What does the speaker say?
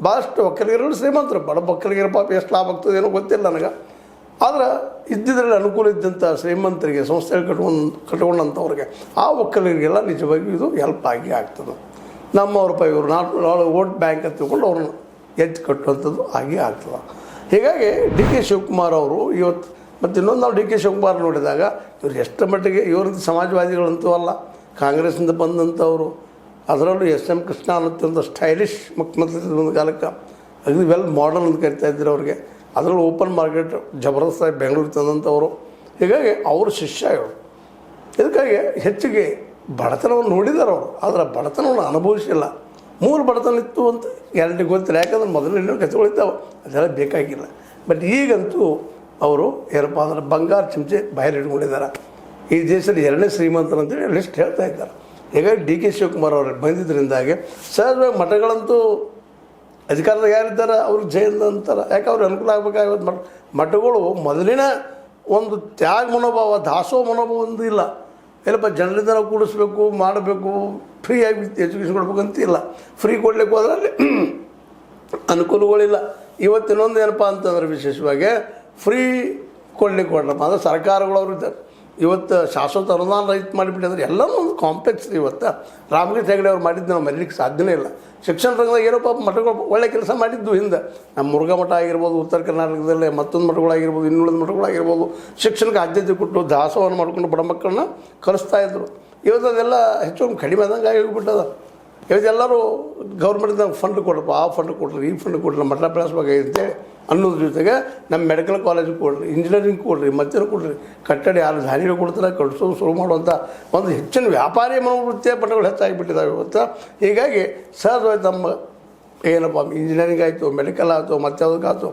ಭಾಳಷ್ಟು ಒಕ್ಕಲಿಗರು ಶ್ರೀಮಂತರು, ಬಡ ಒಕ್ಕಲಿಗರ ಪಾಪ ಎಷ್ಟು ಲಾಭ ಆಗ್ತದೆ ಏನೋ ಗೊತ್ತಿಲ್ಲ ನನಗೆ. ಆದ್ರೆ ಇದ್ದಿದ್ರಲ್ಲಿ ಅನುಕೂಲ ಇದ್ದಂಥ ಶ್ರೀಮಂತರಿಗೆ ಸಂಸ್ಥೆಗಳು ಕಟ್ಕೊಂಡಂಥವ್ರಿಗೆ ಆ ಒಕ್ಕಲಿಗರಿಗೆಲ್ಲ ನಿಜವಾಗಿಯೂ ಇದು ಹೆಲ್ಪ್ ಆಗಿ ಆಗ್ತದೆ. ನಮ್ಮವ್ರಪ್ಪ ಇವರು ನಾಲ್ಕು ವೋಟ್ ಬ್ಯಾಂಕ್ ಅಂತ ತಿಳ್ಕೊಂಡು ಅವ್ರನ್ನ ಎದ್ದು ಕಟ್ಟುವಂಥದ್ದು ಆಗಿ ಆಗ್ತದೆ. ಹೀಗಾಗಿ ಡಿ ಕೆ ಶಿವಕುಮಾರ್ ಅವರು ಇವತ್ತು ಮತ್ತು ಇನ್ನೊಂದು ನಾವು ಡಿ ಕೆ ಶಿವಕುಮಾರ್ ನೋಡಿದಾಗ ಇವ್ರು ಎಷ್ಟು ಮಟ್ಟಿಗೆ ಇವ್ರಂತ ಸಮಾಜವಾದಿಗಳಂತೂ ಅಲ್ಲ, ಕಾಂಗ್ರೆಸ್ಸಿಂದ ಬಂದಂಥವರು, ಅದರಲ್ಲೂ ಎಸ್ ಎಂ ಕೃಷ್ಣ ಅನ್ನೋ ಒಂದು ಸ್ಟೈಲಿಶ್ ಮುಖ್ಯಮಂತ್ರಿ ಒಂದು ಕಾಲಕ್ಕೆ ಅದು ವೆಲ್ ಮಾಡರ್ನ್ ಅಂತ ಕರಿತಾ ಇದ್ರು ಅವ್ರಿಗೆ. ಅದರಲ್ಲೂ ಓಪನ್ ಮಾರ್ಕೆಟ್ ಜಬರ್ದಸ್ತಾಗಿ ಬೆಂಗಳೂರು ತಂದಂಥವರು. ಹೀಗಾಗಿ ಅವರು ಶಿಷ್ಯ ಇವರು. ಇದಕ್ಕಾಗಿ ಹೆಚ್ಚಿಗೆ ಬಡತನವನ್ನು ನೋಡಿದ್ದಾರೆ ಅವರು, ಆದರೆ ಬಡತನವನ್ನು ಅನುಭವಿಸಿಲ್ಲ. ಮೂರು ಬಡತನ ಇತ್ತು ಅಂತ ಗ್ಯಾರಂಟಿ ಗೊತ್ತಿಲ್ಲ, ಯಾಕಂದ್ರೆ ಮೊದಲು ಕಥೆಗಳಿದ್ದಾವೆ, ಅದೆಲ್ಲ ಬೇಕಾಗಿಲ್ಲ. ಬಟ್ ಈಗಂತೂ ಅವರು ಏನಪ್ಪ ಅಂದ್ರೆ ಬಂಗಾರ ಚಮಚೆ ಬಾಯಲ್ಲಿ ಇಟ್ಕೊಂಡಿದ್ದಾರೆ. ಈ ದೇಶದಲ್ಲಿ 2ನೇ ಶ್ರೀಮಂತರು ಅಂತೇಳಿ ಲಿಸ್ಟ್ ಹೇಳ್ತಾ ಇದ್ದಾರೆ. ಹೀಗಾಗಿ ಡಿ ಕೆ ಶಿವಕುಮಾರ್ ಅವರು ಬಂದಿದ್ದರಿಂದಾಗಿ ಸಹಜವಾಗಿ ಮಠಗಳಂತೂ ಅಧಿಕಾರದಾಗ ಯಾರಿದ್ದಾರೆ ಅವ್ರಿಗೆ ಜೈಲ್ ಅಂತಾರೆ, ಯಾಕೆ ಅವ್ರಿಗೆ ಅನುಕೂಲ ಆಗಬೇಕಾಗಿತ್ತು. ಮಠಗಳು ಮೊದಲಿನ ಒಂದು ತ್ಯಾಗ ಮನೋಭಾವ, ದಾಸೋಹ ಮನೋಭಾವ ಒಂದು ಇಲ್ಲ. ಏನಪ್ಪ ಜನರಿಂದ ನಾವು ಕೂಡಿಸ್ಬೇಕು, ಮಾಡಬೇಕು, ಫ್ರೀಯಾಗಿ ಎಜುಕೇಷನ್ ಕೊಡ್ಬೇಕಂತ ಇಲ್ಲ. ಫ್ರೀ ಕೊಡ್ಲಿಕ್ಕೆ ಹೋದ್ರೆ ಅಲ್ಲಿ ಅನುಕೂಲಗಳಿಲ್ಲ. ಇವತ್ತಿನೊಂದು ಏನಪ್ಪ ಅಂತಂದ್ರೆ ವಿಶೇಷವಾಗಿ ಫ್ರೀ ಕೊಡ್ಲಿಕ್ಕೆ ಕೊಡ್ರಪ್ಪ ಅಂದರೆ ಸರ್ಕಾರಗಳು ಅವರು ಇವತ್ತು ಶಾಶ್ವತ ಅನುದಾನ ರಹಿತ ಮಾಡಿಬಿಟ್ಟಿದ್ರೆ ಎಲ್ಲನೂ ಒಂದು ಕಾಂಪ್ಲೆಕ್ಸ್. ಇವತ್ತು ರಾಮಲಿಂಗ ಹೆಗಡೆ ಅವ್ರು ಮಾಡಿದ್ದು ನಾವು ಮರೀಲಿಕ್ಕೆ ಸಾಧ್ಯನೇ ಇಲ್ಲ. ಶಿಕ್ಷಣ ರಂಗದಾಗ ಏನಪ್ಪ ಮಠಗಳು ಒಳ್ಳೆ ಕೆಲಸ ಮಾಡಿದ್ದು ಹಿಂದೆ. ನಮ್ಮ ಮುರುಘಾ ಮಠ ಆಗಿರ್ಬೋದು, ಉತ್ತರ ಕರ್ನಾಟಕದಲ್ಲೇ ಮತ್ತೊಂದು ಮಠಗಳಾಗಿರ್ಬೋದು, ಇನ್ನುಳಿದ ಮಠಗಳಾಗಿರ್ಬೋದು, ಶಿಕ್ಷಣಕ್ಕೆ ಆದ್ಯತೆ ಕೊಟ್ಟು ದಾಸೋಹವನ್ನು ಮಾಡ್ಕೊಂಡು ಬಡ ಮಕ್ಕಳನ್ನ ಕಲಿಸ್ತಾಯಿದ್ರು. ಇವತ್ತು ಅದೆಲ್ಲ ಹೆಚ್ಚು ಕಡಿಮೆ ಆದಂಗೆ ಆಗಿ ಹೋಗ್ಬಿಟ್ಟದ. ಇವತ್ತೆಲ್ಲರೂ ಗೌರ್ಮೆಂಟ್ದಾಗ ಫಂಡ್ ಕೊಡ್ರಪ್ಪ, ಆ ಫಂಡ್ ಕೊಡ್ರಿ, ಈ ಫಂಡ್ ಕೊಡ್ರಿ, ಮಠ ಬೆಳೆಸ್ಬೇಕಾಗಿರುತ್ತೆ ಅನ್ನೋದ್ರ ಜೊತೆಗೆ ನಮ್ಮ ಮೆಡಿಕಲ್ ಕಾಲೇಜಿಗೆ ಕೊಡ್ರಿ, ಇಂಜಿನಿಯರಿಂಗ್ ಕೊಡ್ರಿ, ಮತ್ತೇನು ಕೊಡ್ರಿ, ಕಟ್ಟಡ ಯಾರು ಧಾನ್ಯಗಳು ಕೊಡ್ತಾರೆ ಕಟ್ಸೋದು ಶುರು ಮಾಡುವಂಥ ಒಂದು ಹೆಚ್ಚಿನ ವ್ಯಾಪಾರಿ ಮನೋವೃತ್ತಿಯ ಪಟ್ಟಗಳು ಹೆಚ್ಚಾಗಿಬಿಟ್ಟಿದ್ದಾವೆ ಇವತ್ತು. ಹೀಗಾಗಿ ಸಹಜವಾಗಿ ನಮ್ಮ ಏನಪ್ಪ ಇಂಜಿನಿಯರಿಂಗ್ ಆಯಿತು, ಮೆಡಿಕಲ್ ಆಯಿತು, ಮತ್ತದಕ್ಕಾಯ್ತು